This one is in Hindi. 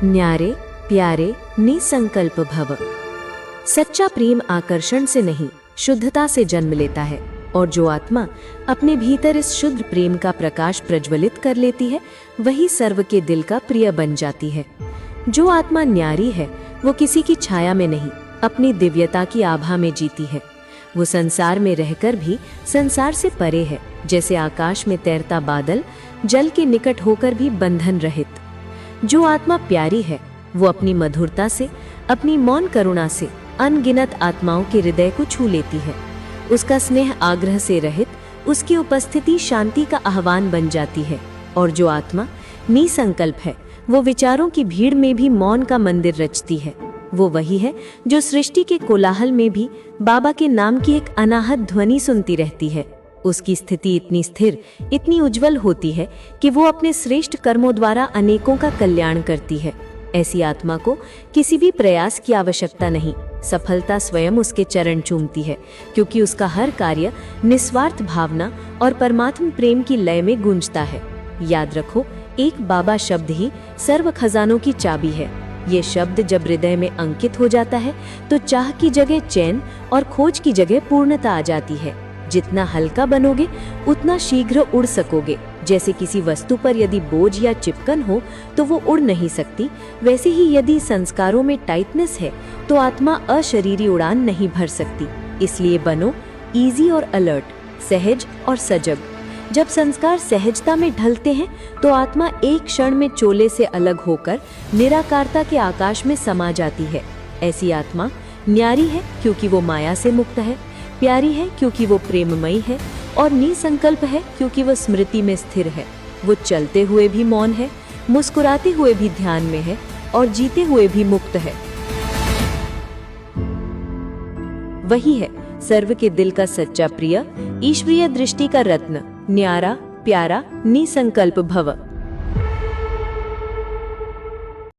न्यारे प्यारे निसंकल्प भव। सच्चा प्रेम आकर्षण से नहीं, शुद्धता से जन्म लेता है, और जो आत्मा अपने भीतर इस शुद्ध प्रेम का प्रकाश प्रज्वलित कर लेती है, वही सर्व के दिल का प्रिय बन जाती है। जो आत्मा न्यारी है, वो किसी की छाया में नहीं, अपनी दिव्यता की आभा में जीती है। वो संसार में रहकर भी संसार से परे है, जैसे आकाश में तैरता बादल, जल के निकट होकर भी बंधन रहित। जो आत्मा प्यारी है, वो अपनी मधुरता से, अपनी मौन करुणा से अनगिनत आत्माओं के हृदय को छू लेती है। उसका स्नेह आग्रह से रहित, उसकी उपस्थिति शांति का आह्वान बन जाती है। और जो आत्मा निसंकल्प है, वो विचारों की भीड़ में भी मौन का मंदिर रचती है। वो वही है जो सृष्टि के कोलाहल में भी बाबा के नाम की एक अनाहत ध्वनि सुनती रहती है। उसकी स्थिति इतनी स्थिर, इतनी उज्जवल होती है कि वो अपने श्रेष्ठ कर्मों द्वारा अनेकों का कल्याण करती है। ऐसी आत्मा को किसी भी प्रयास की आवश्यकता नहीं, सफलता स्वयं उसके चरण चूमती है, क्योंकि उसका हर कार्य निस्वार्थ भावना और परमात्म प्रेम की लय में गूंजता है। याद रखो, एक बाबा शब्द ही सर्व खजानों की चाबी है। ये शब्द जब हृदय में अंकित हो जाता है, तो चाह की जगह चैन और खोज की जगह पूर्णता आ जाती है। जितना हल्का बनोगे, उतना शीघ्र उड़ सकोगे। जैसे किसी वस्तु पर यदि बोझ या चिपकन हो तो वो उड़ नहीं सकती, वैसे ही यदि संस्कारों में टाइटनेस है तो आत्मा अशरीरी उड़ान नहीं भर सकती। इसलिए बनो इजी और अलर्ट, सहज और सजग। जब संस्कार सहजता में ढलते हैं तो आत्मा एक क्षण में चोले से अलग होकर निराकारता के आकाश में समा जाती है। ऐसी आत्मा न्यारी है क्योंकि वो माया से मुक्त है, प्यारी है क्योंकि वो प्रेममयी है, और निसंकल्प है क्योंकि वो स्मृति में स्थिर है। वो चलते हुए भी मौन है, मुस्कुराते हुए भी ध्यान में है, और जीते हुए भी मुक्त है। वही है सर्व के दिल का सच्चा प्रिय, ईश्वरीय दृष्टि का रत्न, न्यारा प्यारा निसंकल्प भव।